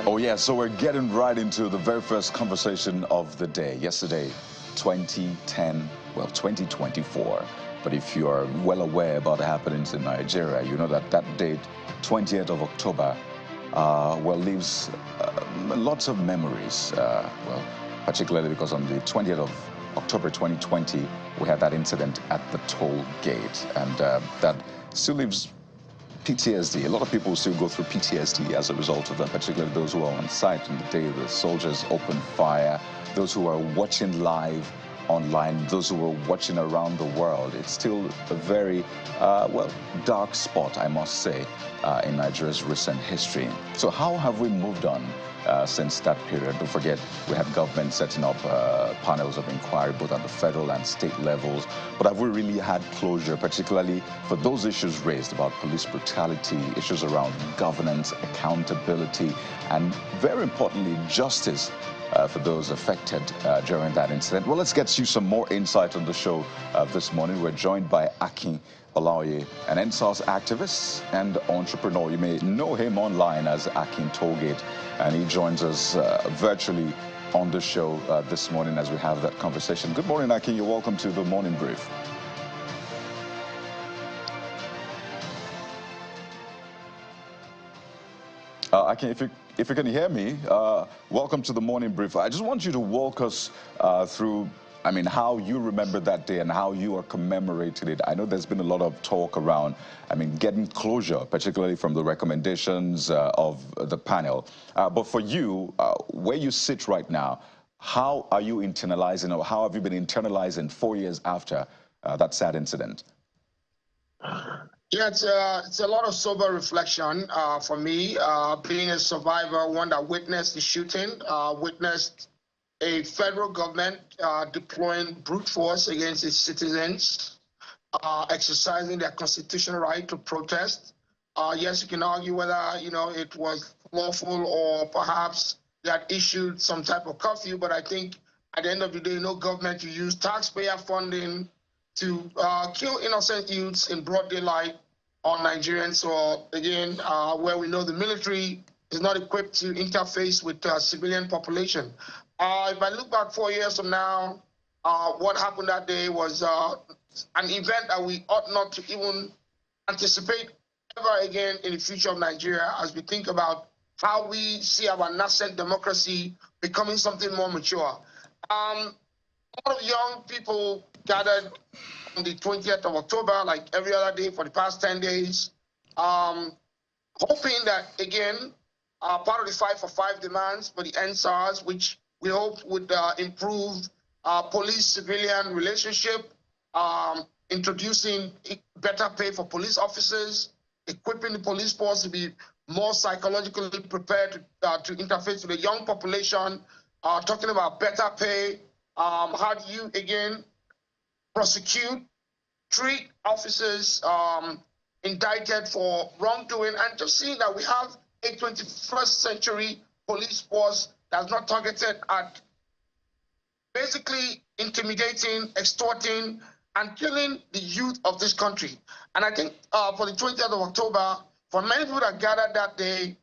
Oh yeah, so we're getting right into the very first conversation of the day. Yesterday, 2010, well, 2024. But if you are well aware about the happenings in Nigeria, you know that that date, 20th of October, well, leaves lots of memories. Well, particularly because on the 20th of October 2020, we had that incident at the toll gate, and that still leaves PTSD. A lot of people still go through PTSD as a result of that, particularly those who are on site on the day the soldiers opened fire, those who are watching live online, those who were watching around the world. It's still a very, well, dark spot, I must say, in Nigeria's recent history. So how have we moved on since that period? Don't forget, we had government setting up panels of inquiry both at the federal and state levels. But have we really had closure, particularly for those issues raised about police brutality, issues around governance, accountability, and very importantly, justice for those affected during that incident? Well, let's get you some more insight on the show this morning. We're joined by Akin Olaoye, an EndSARS activist and entrepreneur. You may know him online as Akin Tollgate, and he joins us virtually on the show this morning as we have that conversation. Good morning, Akin. You're welcome to the Morning Brief. Akin, if you can hear me, welcome to the Morning Brief. I just want you to walk us through, I mean, how you remember that day and how you are commemorating it. I know there's been a lot of talk around, I mean, getting closure, particularly from the recommendations of the panel. But for you, where you sit right now, how are you internalizing, or how have you been internalizing 4 years after that sad incident? Yeah, it's a lot of sober reflection for me, being a survivor, one that witnessed the shooting, witnessed a federal government deploying brute force against its citizens, exercising their constitutional right to protest. Yes, you can argue whether, it was lawful or perhaps they had issued some type of curfew, but I think at the end of the day, no government to use taxpayer funding to kill innocent youths in broad daylight on Nigerians. So again, where we know the military is not equipped to interface with the civilian population. If I look back 4 years from now, what happened that day was an event that we ought not to even anticipate ever again in the future of Nigeria, as we think about how we see our nascent democracy becoming something more mature. A lot of young people gathered on the 20th of October, like every other day for the past 10 days, hoping that, again, part of the 5 for 5 demands for the EndSARS, which we hope would improve police-civilian relationship, introducing better pay for police officers, equipping the police force to be more psychologically prepared to interface with the young population, talking about better pay. How do you, again, prosecute, treat officers indicted for wrongdoing, and just seeing that we have a 21st century police force that's not targeted at basically intimidating, extorting, and killing the youth of this country. And I think for the 20th of October, for many people that gathered that day,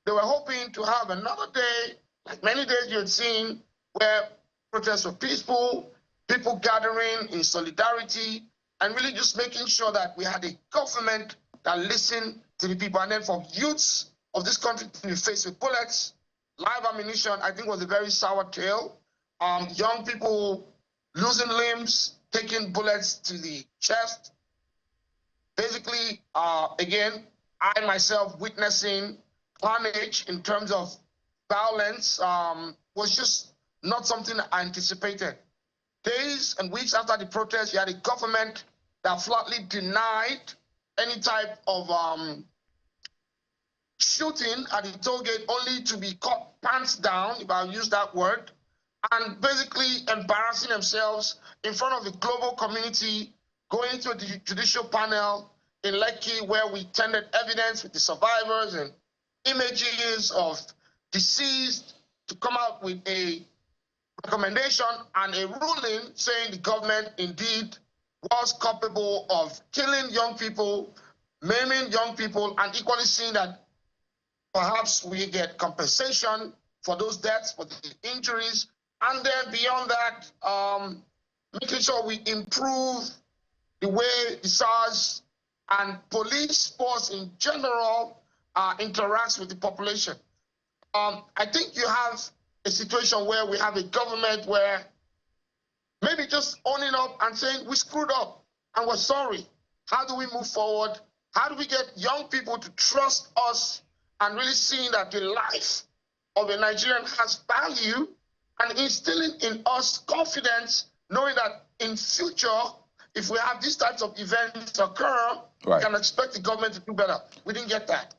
they were hoping to have another day, like many days you had seen, where protests were peaceful, people gathering in solidarity, and really just making sure that we had a government that listened to the people. And then for youths of this country to be faced with bullets, live ammunition, I think was a very sour tale. Young people losing limbs, taking bullets to the chest. Basically, again, I myself witnessing carnage in terms of violence was just not something I anticipated. Days and weeks after the protest, you had a government that flatly denied any type of shooting at the toll gate, only to be caught pants down, if I'll use that word, and basically embarrassing themselves in front of the global community, going to a judicial panel in Lekki where we tendered evidence with the survivors and images of deceased to come out with a recommendation and a ruling saying the government indeed was culpable of killing young people, maiming young people, and equally seeing that perhaps we get compensation for those deaths, for the injuries, and then beyond that, making sure we improve the way the SARS and police force in general interacts with the population. I think you have a situation where we have a government where maybe just owning up and saying we screwed up and we're sorry. How do we move forward? How do we get young people to trust us and really seeing that the life of a Nigerian has value and instilling in us confidence, knowing that in future, if we have these types of events occur, we can expect the government to do better. We didn't get that.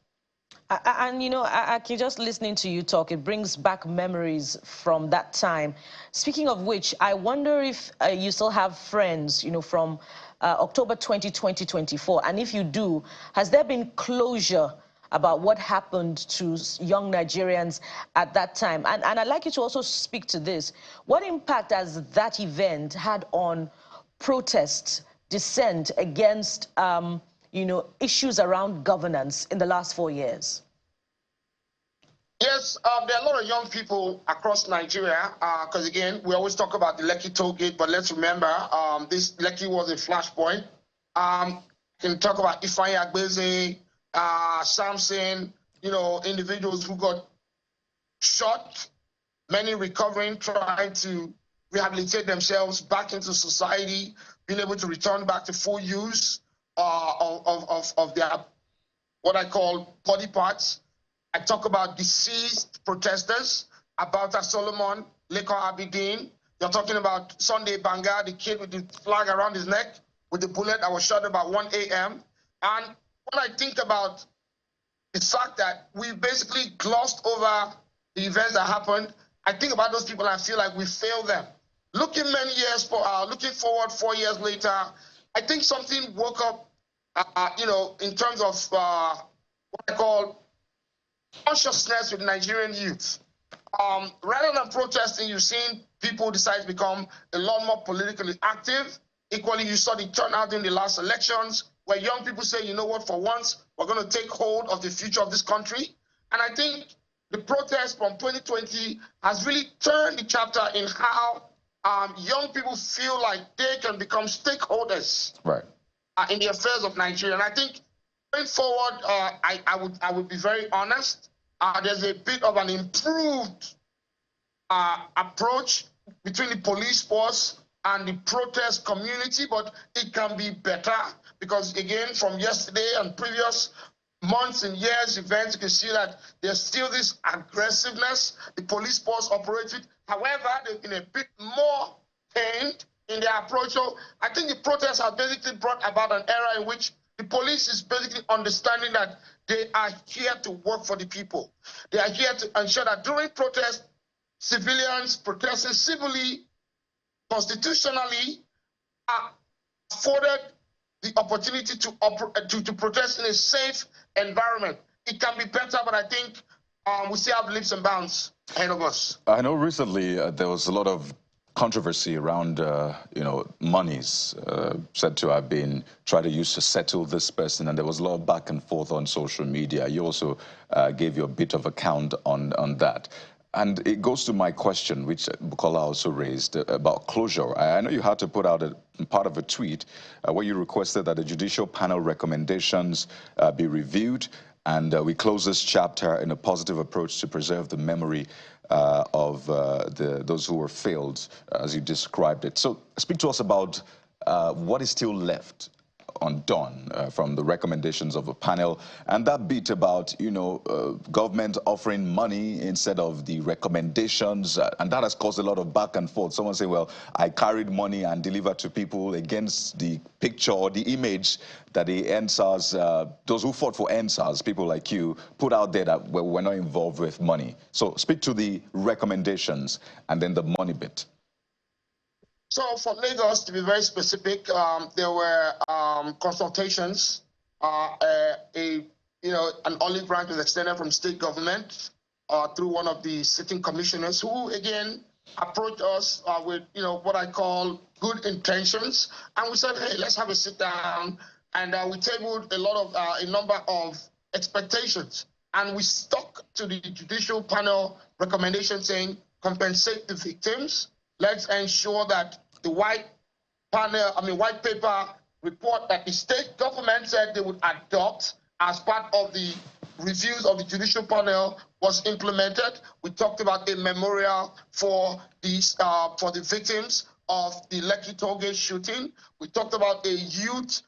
And, you know, Aki, just listening to you talk, it brings back memories from that time. Speaking of which, I wonder if you still have friends, you know, from October 2020, 2024. And if you do, has there been closure about what happened to young Nigerians at that time? And I'd like you to also speak to this. What impact has that event had on protests, dissent against you know, issues around governance in the last 4 years? Yes, there are a lot of young people across Nigeria, because again, we always talk about the Lekki toll gate, but let's remember, this Lekki was a flashpoint. Can talk about Ifeanyi Agbeze, Samson, you know, individuals who got shot, many recovering, trying to rehabilitate themselves back into society, being able to return back to full use of their, what I call, body parts. I talk about deceased protesters, about Solomon, Lekon Abidin. You're talking about Sunday Banga, the kid with the flag around his neck, with the bullet that was shot about 1 a.m. And when I think about the fact that we basically glossed over the events that happened, I think about those people and I feel like we failed them. Looking many years looking forward 4 years later, I think something woke up, you know, in terms of what I call consciousness with Nigerian youth. Rather than protesting, you've seen people decide to become a lot more politically active. Equally, you saw the turnout in the last elections, where young people say, you know what, for once, we're going to take hold of the future of this country. And I think the protest from 2020 has really turned the chapter in how young people feel like they can become stakeholders in the affairs of Nigeria. And I think going forward, I would be very honest. There's a bit of an improved approach between the police force and the protest community, but it can be better because, again, from yesterday and previous months and years events, you can see that there's still this aggressiveness the police force operates with. However, they've been a bit more tamed in their approach. So I think the protests have basically brought about an era in which the police is basically understanding that they are here to work for the people. They are here to ensure that during protests, civilians protesting civilly, constitutionally, are afforded the opportunity to protest in a safe environment. It can be better, but I think we still have leaps and bounds ahead of us. I know recently there was a lot of controversy around, you know, monies said to have been tried to use to settle this person, and there was a lot of back and forth on social media. You also gave you a bit of account on that. And it goes to my question, which Bukola also raised, about closure. I know you had to put out a part of a tweet where you requested that the judicial panel recommendations be reviewed, and we close this chapter in a positive approach to preserve the memory of those who were failed, as you described it. So speak to us about what is still left undone from the recommendations of a panel, and that bit about, you know, government offering money instead of the recommendations, and that has caused a lot of back and forth. Someone say, well, I carried money and delivered to people against the picture or the image that the EndSARS, those who fought for EndSARS, people like you, put out there that we're not involved with money. So speak to the recommendations and then the money bit. So for Lagos, to be very specific, there were consultations. An olive branch was extended from state government through one of the sitting commissioners, who again approached us with, you know, what I call good intentions, and we said, hey, let's have a sit down, and we tabled a number of expectations. and we stuck to the judicial panel recommendation saying compensate the victims. Let's ensure that the white paper report that the state government said they would adopt as part of the reviews of the judicial panel was implemented. We talked about a memorial for the victims of the Lekki Tollgate shooting. We talked about a youth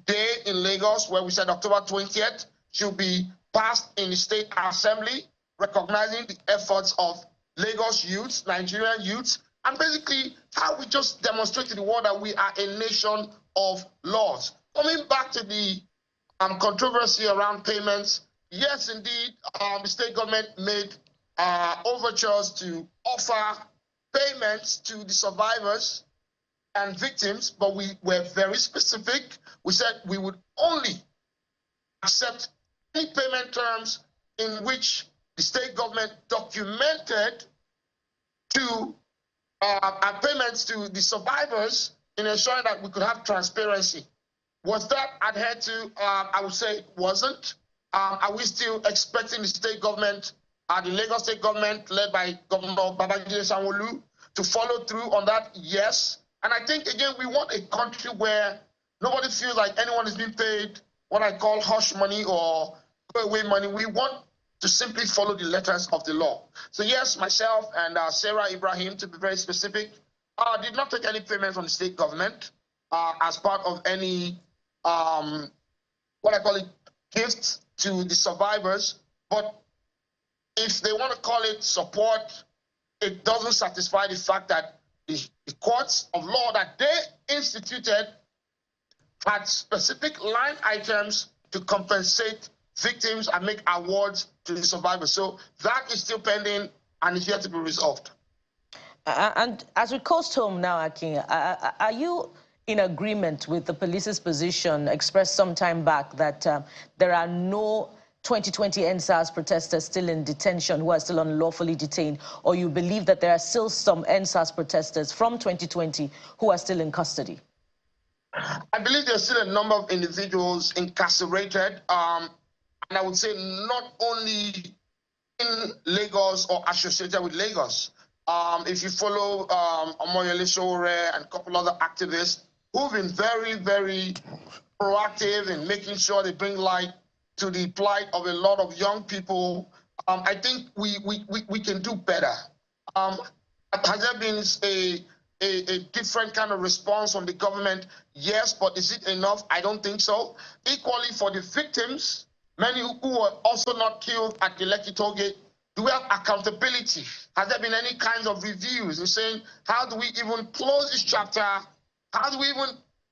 day in Lagos where we said October 20th should be passed in the State Assembly, recognizing the efforts of Lagos youths, Nigerian youths, and basically how we just demonstrate to the world that we are a nation of laws. Coming back to the controversy around payments, yes, indeed, the state government made overtures to offer payments to the survivors and victims, but we were very specific. We said we would only accept any payment terms in which the state government documented payments to the survivors in ensuring that we could have transparency. Was that adhered to? I would say it wasn't. Are we still expecting the state government, the Lagos state government led by Governor Babajide Sanwo-Olu, to follow through on that? Yes. And I think, again, we want a country where nobody feels like anyone is being paid what I call hush money or away money. We want to simply follow the letters of the law. So yes, myself and Sarah Ibrahim, to be very specific, did not take any payment from the state government as part of any, what I call it, gifts to the survivors. But if they want to call it support, it doesn't satisfy the fact that the courts of law that they instituted had specific line items to compensate victims and make awards to the survivors. So that is still pending and is yet to be resolved. And as we coast home now, Akin, are you in agreement with the police's position expressed some time back that there are no 2020 EndSARS protesters still in detention who are still unlawfully detained, or you believe that there are still some EndSARS protesters from 2020 who are still in custody? I believe there's still a number of individuals incarcerated, and I would say not only in Lagos or associated with Lagos. If you follow Omoyele Sowore and a couple other activists who've been very, very proactive in making sure they bring light to the plight of a lot of young people, I think we can do better. Has there been a different kind of response from the government? Yes, but is it enough? I don't think so. Equally for the victims, many who were also not killed at the Lekki Tollgate, do we have accountability? Has there been any kinds of reviews in saying, how do we even close this chapter? How do we even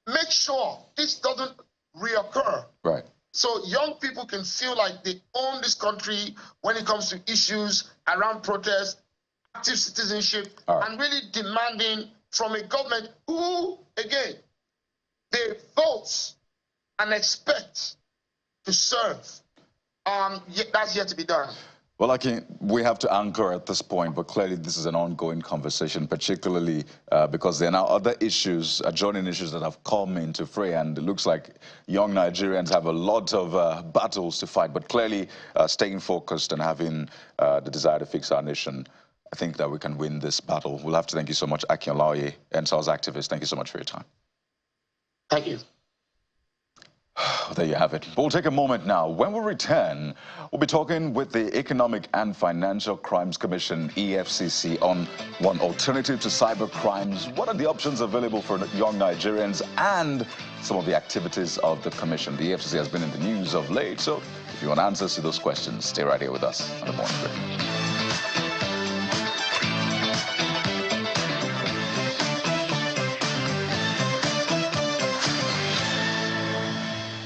make sure this doesn't reoccur? Right. So young people can feel like they own this country when it comes to issues around protest, active citizenship, and really demanding from a government who, again, they vote and expect to serve. That's yet to be done. Well, we have to anchor at this point, but clearly this is an ongoing conversation, particularly because there are now other issues, adjoining issues that have come into fray, and it looks like young Nigerians have a lot of battles to fight, but clearly staying focused and having the desire to fix our nation, I think that we can win this battle. We'll have to thank you so much, Akin Olaoye, EndSARS activist. Thank you so much for your time. Thank you. There you have it. We'll take a moment now. When we return, we'll be talking with the Economic and Financial Crimes Commission, EFCC, on one alternative to cyber crimes. What are the options available for young Nigerians and some of the activities of the commission? The EFCC has been in the news of late, so if you want answers to those questions, stay right here with us on The Morning Break.